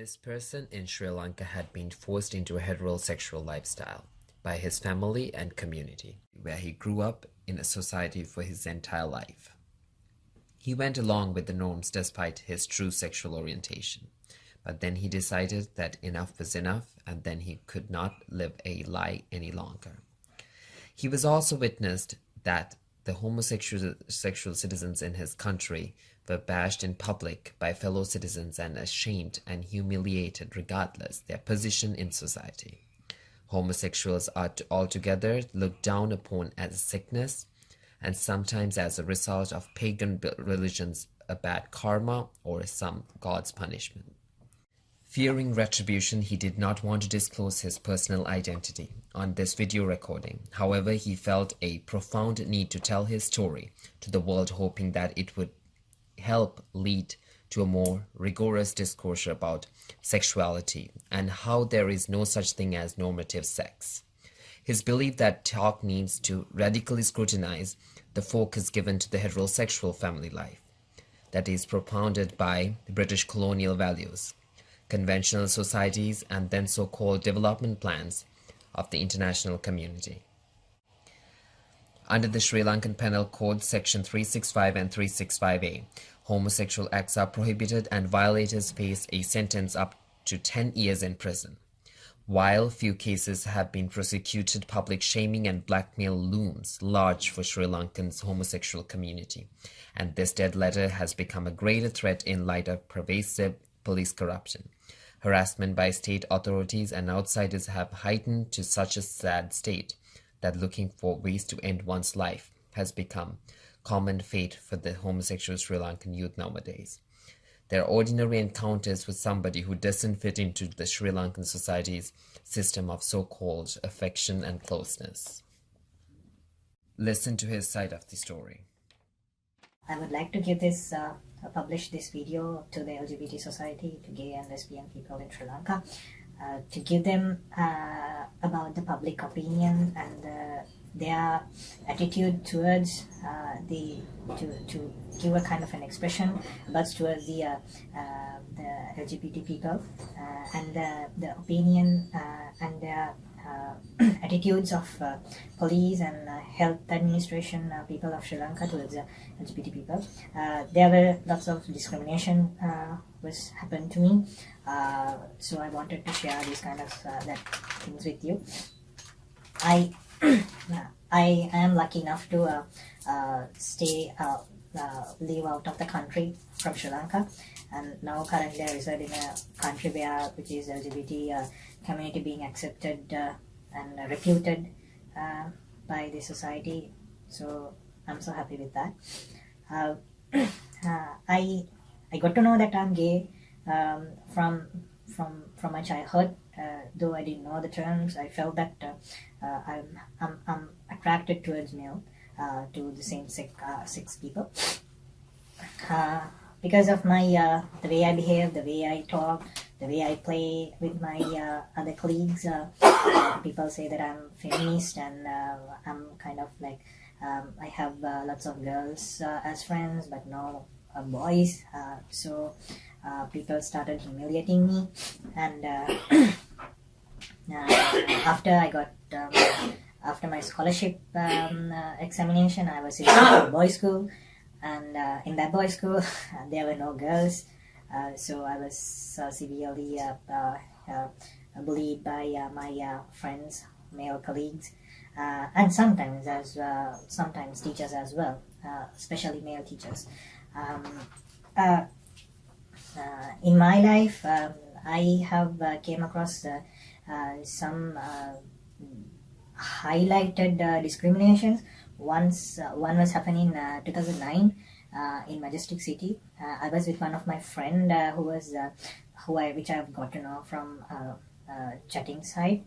This person in Sri Lanka had been forced into a heterosexual lifestyle by his family and community, where he grew up in a society for his entire life. He went along with the norms despite his true sexual orientation, but then he decided that enough was enough and then he could not live a lie any longer. He was also witnessed that the homosexual citizens in his country were bashed in public by fellow citizens and ashamed and humiliated regardless their position in society. Homosexuals are altogether looked down upon as a sickness and sometimes as a result of pagan religions, a bad karma or some god's punishment. Fearing retribution, he did not want to disclose his personal identity on this video recording. However, he felt a profound need to tell his story to the world, hoping that it would help lead to a more rigorous discourse about sexuality and how there is no such thing as normative sex. His belief that talk needs to radically scrutinize the focus given to the heterosexual family life that is propounded by British colonial values, conventional societies, and then so-called development plans of the international community. Under the Sri Lankan Penal Code Section 365 and 365A, homosexual acts are prohibited and violators face a sentence up to 10 years in prison. While few cases have been prosecuted, public shaming and blackmail looms large for Sri Lankan's homosexual community, and this dead letter has become a greater threat in light of pervasive police corruption. Harassment by state authorities and outsiders have heightened to such a sad state that looking for ways to end one's life has become common fate for the homosexual Sri Lankan youth nowadays. Their ordinary encounters with somebody who doesn't fit into the Sri Lankan society's system of so-called affection and closeness. Listen to his side of the story. I would like to give this, publish this video to the LGBT society, to gay and lesbian people in Sri Lanka, to give them about the public opinion and their attitude towards to give a kind of an expression about towards the LGBT people and the opinion and their attitudes of police and health administration people of Sri Lanka towards LGBT people. There were lots of discrimination was happened to me, so I wanted to share these kind of that things with you. I am lucky enough to live out of the country from Sri Lanka, and now currently I reside in a country which is LGBT community being accepted and reputed by the society. So I'm so happy with that. I got to know that I'm gay from my childhood. Though I didn't know the terms, I felt that I'm attracted towards male, to the same sex people. Because of my the way I behave, the way I talk, the way I play with my other colleagues, people say that I'm feminist and I'm kind of like I have lots of girls as friends, but no boys. So people started humiliating me, and after I got after my scholarship examination, I was in a boys' school, and in that boys' school there were no girls, so I was severely bullied by my friends, male colleagues, and sometimes teachers as well, especially male teachers. In my life, I have came across some highlighted discriminations. One was happening in 2009 in Majestic City. I was with one of my friend which I've got to know from chatting side.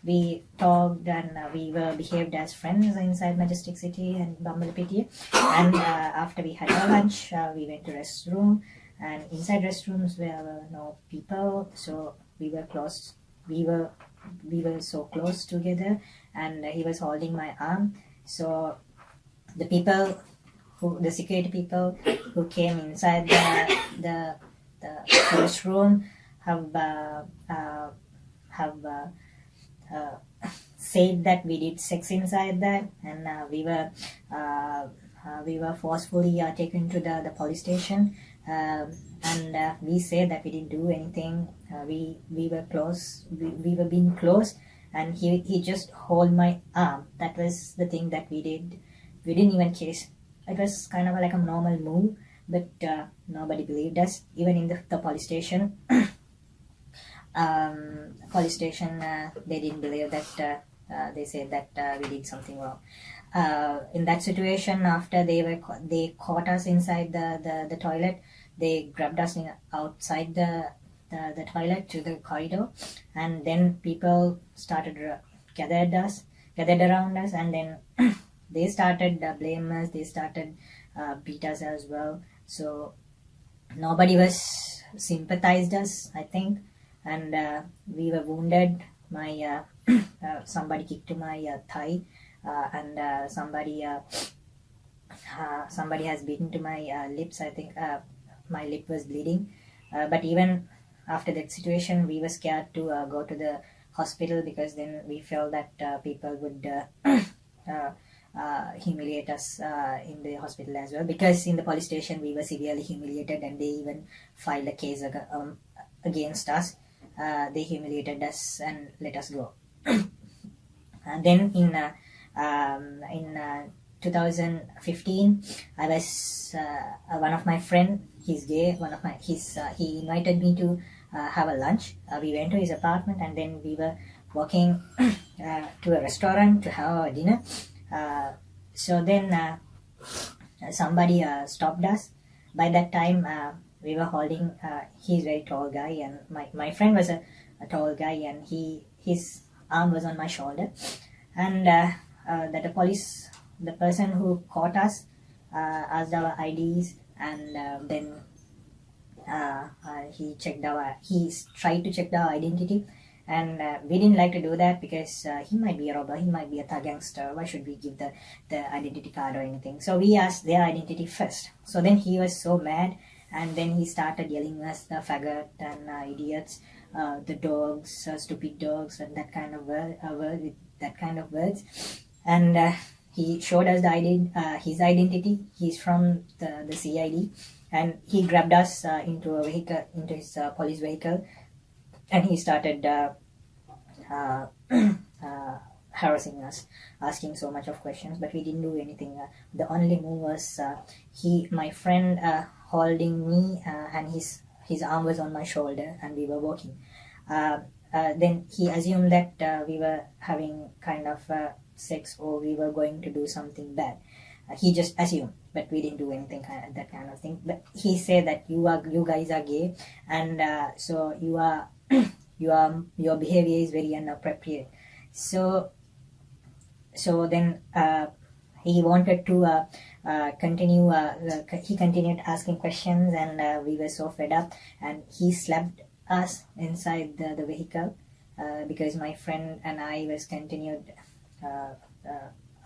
We talked and we were behaved as friends inside Majestic City and Bambalapitiya. And after we had our lunch, we went to restroom, and inside restrooms there were no people, so we were close. We were so close together, and he was holding my arm. So the people the security people who came inside the first room have said that we did sex inside that, and we were forcefully taken to the police station, and we said that we didn't do anything. We were close. We were being close, and he just hold my arm. That was the thing that we did. We didn't even kiss. It was kind of like a normal move, but nobody believed us, even in the police station. They didn't believe that. They said that we did something wrong. In that situation, after they caught us inside the toilet, they grabbed us outside the toilet to the corridor, and then people started gathered around us, and then they started blame us. They started beat us as well. So nobody was sympathized us, I think, and we were wounded. Somebody kicked to my thigh, and somebody has beaten to my lips. I think my lip was bleeding, but even after that situation, we were scared to go to the hospital, because then we felt that people would humiliate us in the hospital as well, because in the police station we were severely humiliated, and they even filed a case against us. They humiliated us and let us go. And then in 2015, I was one of my friend. He's gay. He invited me to have a lunch. We went to his apartment, and then we were walking to a restaurant to have a dinner. So then somebody stopped us. By that time, we were holding. He's a very tall guy, and my friend was a tall guy, and his arm was on my shoulder, and that the person who caught us asked our IDs, and then he tried to check our identity, and we didn't like to do that, because he might be a robber, he might be a thug gangster. Why should we give the identity card or anything? So we asked their identity first. So then he was so mad, and then he started yelling us the faggot and idiots, the dogs, stupid dogs, and that kind of with that kind of words. And he showed us his identity. He's from the CID, and he grabbed us into his police vehicle, and he started harassing us, asking so much of questions, but we didn't do anything. The only move was my friend holding me, and his arm was on my shoulder, and we were walking. Then he assumed that we were having kind of sex, or we were going to do something bad. He just assumed, but we didn't do anything that kind of thing. But he said that you guys are gay, and so your behavior is very inappropriate. So then he wanted to continue. He continued asking questions, and we were so fed up, and he slapped us inside the vehicle, because my friend and I was continued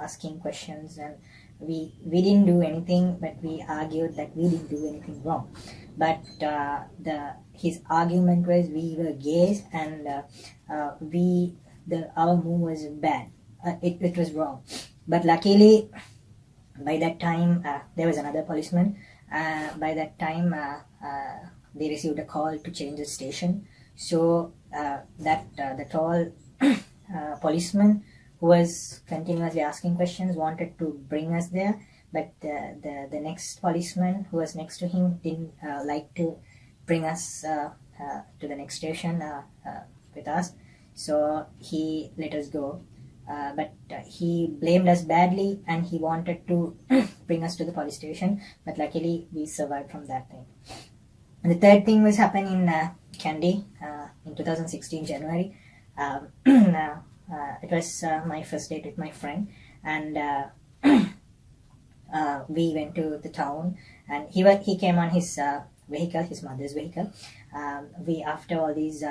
asking questions, and we didn't do anything, but we argued that we didn't do anything wrong. But his argument was we were gays, and our move was bad. It was wrong. But luckily, by that time, there was another policeman. By that time, they received a call to change the station. So the tall policeman who was continuously asking questions wanted to bring us there, but the next policeman who was next to him didn't like to bring us to the next station with us. So he let us go. But he blamed us badly, and he wanted to bring us to the police station, but luckily we survived from that thing. And the third thing was happening in Kandy in 2016 January. It was my first date with my friend, and we went to the town, and he came on his vehicle, his mother's vehicle. After all these,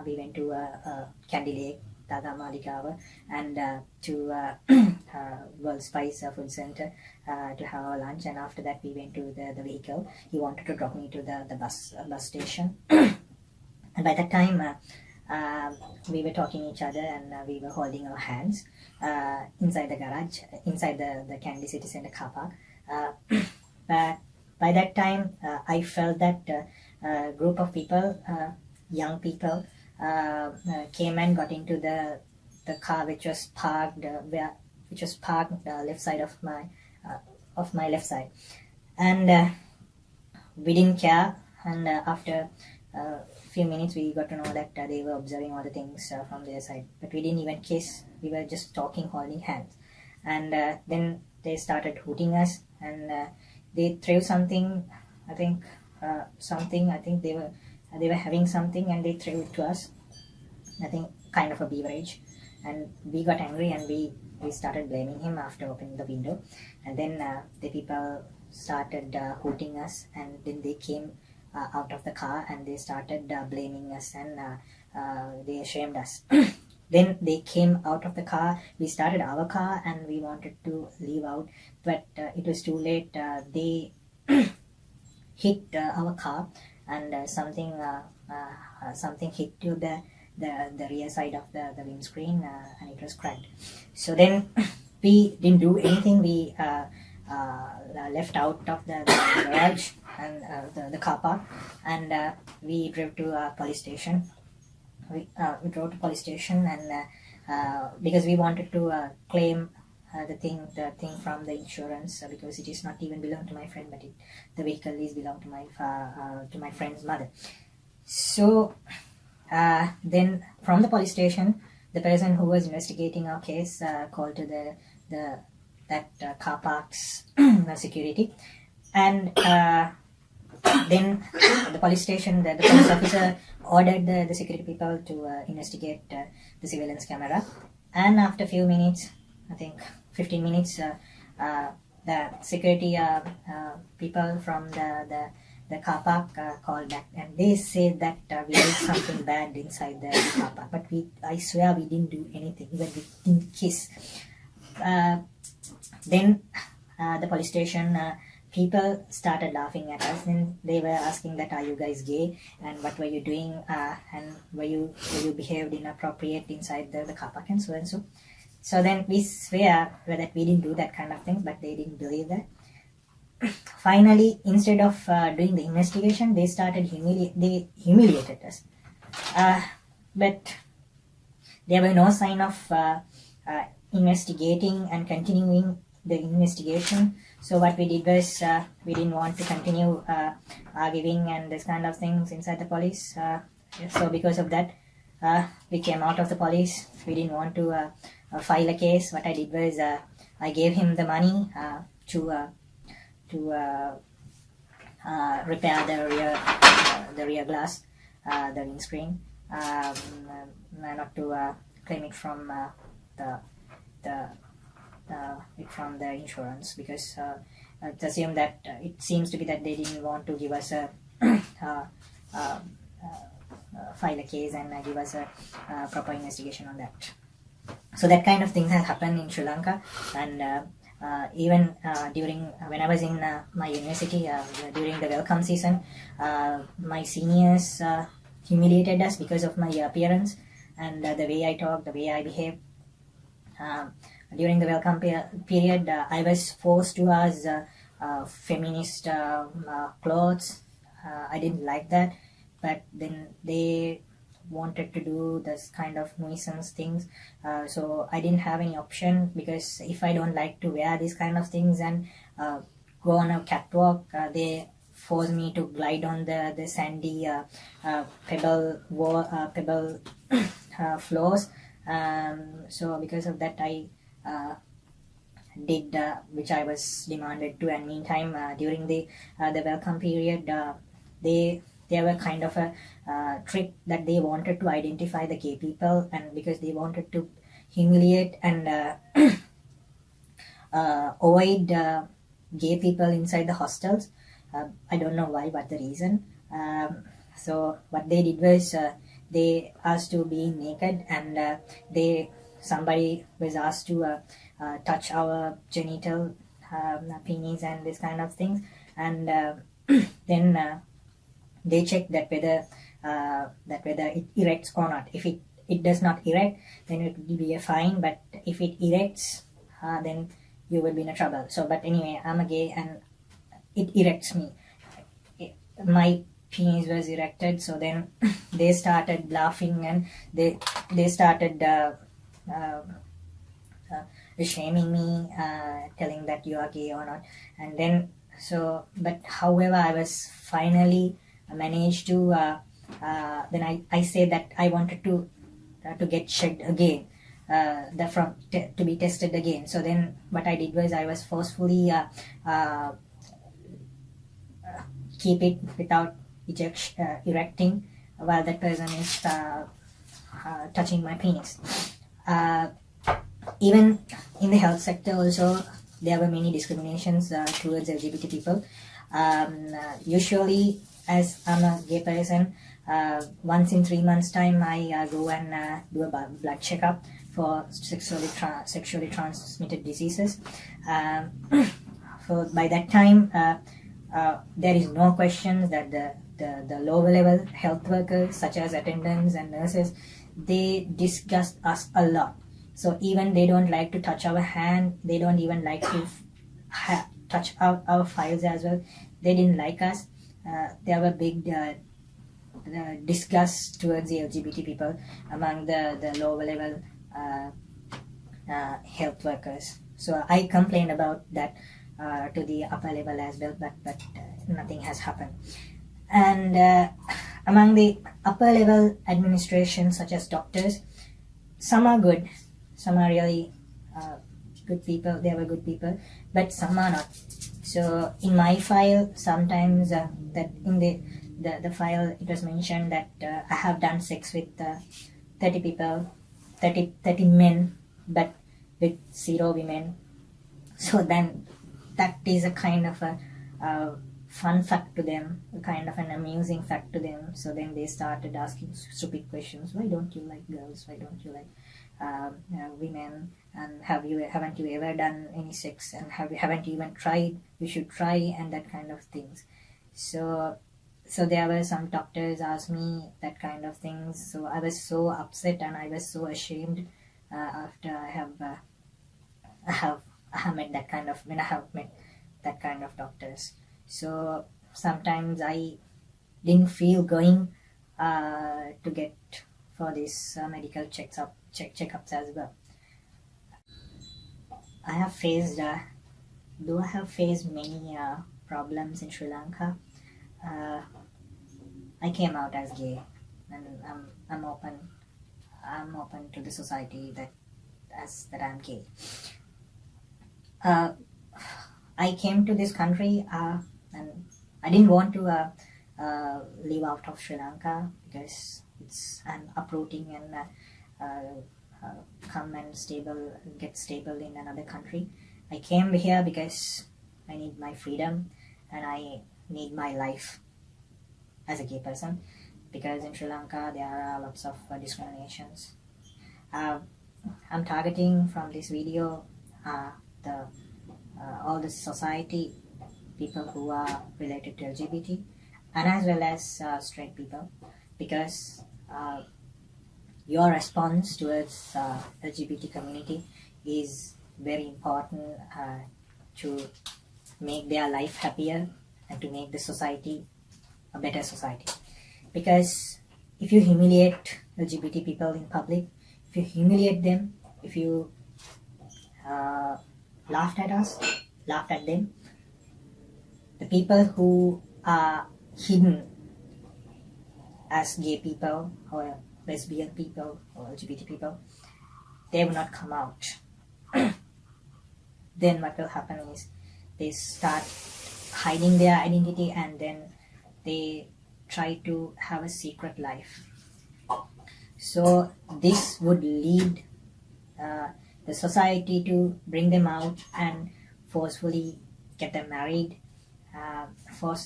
we went to Kandy Lake, Tadamalikawa, and to World Spice Food Center to have our lunch, and after that we went to the vehicle. He wanted to drop me to the bus station. And by that time we were talking each other, and we were holding our hands inside the garage, inside the Candy City Center car park. But by that time I felt that a group of people, young people, came and got into the car which was parked left side of my left side, and we didn't care. And after a few minutes we got to know that they were observing all the things from their side, but we didn't even kiss. We were just talking, holding hands, and then they started hooting us, and they threw something. I think they were having something, and they threw it to us. I think kind of a beverage, and we got angry, and we started blaming him after opening the window. And then the people started hooting us, and then they came out of the car, and they started blaming us, and they ashamed us. Then they came out of the car. We started our car, and we wanted to leave out, but it was too late. They hit our car, and something hit to the rear side of the windscreen, and it was cracked. So then we didn't do anything. We left out of the garage and the car park, and we drove to a police station. We drove to police station, and because we wanted to claim the thing from the insurance, because it is not even belong to my friend, but the vehicle is belong to my friend's mother. So then from the police station, the person who was investigating our case called to that car park's security, and then the police station, the police officer ordered the security people to investigate the surveillance camera. And after a few minutes, I think 15 minutes, the security people from the car park called back, and they said that we did something bad inside the car park, but I swear we didn't do anything, even we didn't kiss. Then the police station people started laughing at us, and they were asking that, are you guys gay, and what were you doing, and were you behaved inappropriate inside the car park, and so and so. So then we swear that we didn't do that kind of thing, but they didn't believe that. Finally, instead of doing the investigation, they started they humiliated us. But there were no sign of investigating and continuing the investigation. So what we did was we didn't want to continue arguing and this kind of things inside the police. So because of that, we came out of the police. We didn't want to file a case. What I did was I gave him the money to repair the rear glass, the windscreen, not to claim it from from the insurance, because it's assumed that it seems to be that they didn't want to give us a file a case and give us a proper investigation on that. So that kind of things has happened in Sri Lanka, and even during when I was in my university, during the welcome season, my seniors humiliated us because of my appearance and the way I talk, the way I behave. During the welcome period, I was forced to ask feminist clothes. I didn't like that, but then they wanted to do this kind of nuisance things, so I didn't have any option, because if I don't like to wear these kind of things and go on a catwalk, they force me to glide on the sandy pebble floors. So because of that, I did which I was demanded to. And meantime, during the welcome period, there were kind of a trick that they wanted to identify the gay people, and because they wanted to humiliate and avoid gay people inside the hostels. I don't know why, but the reason. So what they did was they asked to be naked, and somebody was asked to touch our genital penis and this kind of things, and then they check that whether it erects or not. If it does not erect, then it will be a fine, but if it erects, then you will be in a trouble. So but anyway, I'm a gay and it erects me. My penis was erected, so then they started laughing and they started shaming me, telling that you are gay or not. And then but however, I was finally managed to then I said that I wanted to get checked again, to be tested again. So then what I did was I was forcefully keep it without erecting while that person is touching my penis. Even in the health sector also, there were many discriminations towards LGBT people. Usually, as I'm a gay person, once in 3 months' time, I go and do a blood checkup for sexually transmitted diseases. So by that time, there is no question that the lower level health workers, such as attendants and nurses, they disgust us a lot. So even they don't like to touch our hand, they don't even like to touch our files as well. They didn't like us. There were big disgust towards the LGBT people among the lower level health workers. So I complained about that to the upper level as well, but nothing has happened. And among the upper level administration, such as doctors, some are good, some are really good people, they were good people, but some are not. So in my file, sometimes that in the file it was mentioned that I have done sex with 30 people, 30 men, but with 0 women. So then that is a kind of a fun fact to them, a kind of an amusing fact to them. So then they started asking stupid questions. Why don't you like girls? Why don't you like women? And haven't you ever done any sex? And haven't you even tried? You should try, and that kind of things. So there were some doctors asked me that kind of things. So I was so upset and I was so ashamed after I have met that kind of, when I have met that kind of doctors. So sometimes I didn't feel going to get for this medical checkups as well. I have faced many problems in Sri Lanka. I came out as gay, and I'm open to the society that I'm gay. I came to this country and I didn't want to live out of Sri Lanka because I'm uprooting and come and get stable in another country. I came here because I need my freedom and I need my life as a gay person, because in Sri Lanka there are lots of discriminations. I'm targeting from this video all the society, people who are related to LGBT, and as well as straight people, because your response towards LGBT community is very important to make their life happier and to make the society a better society. Because if you humiliate LGBT people in public, if you humiliate them, if you laughed at them, the people who are hidden as gay people or lesbian people or LGBT people, they will not come out. Then what will happen is they start hiding their identity and then they try to have a secret life. So this would lead the society to bring them out and forcefully get them married.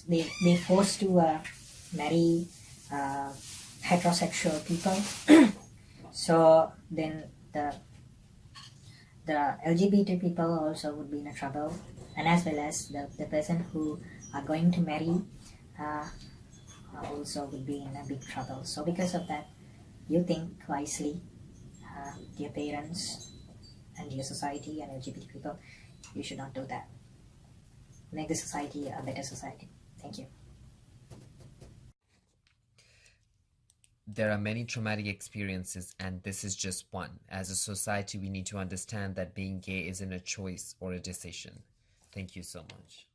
They force to marry heterosexual people. So then the LGBT people also would be in a trouble, and as well as the person who are going to marry also would be in a big trouble. So because of that, you think wisely, dear parents and dear society and LGBT people, you should not do that. Make the society a better society. Thank you. There are many traumatic experiences, and this is just one. As a society, we need to understand that being gay isn't a choice or a decision. Thank you so much.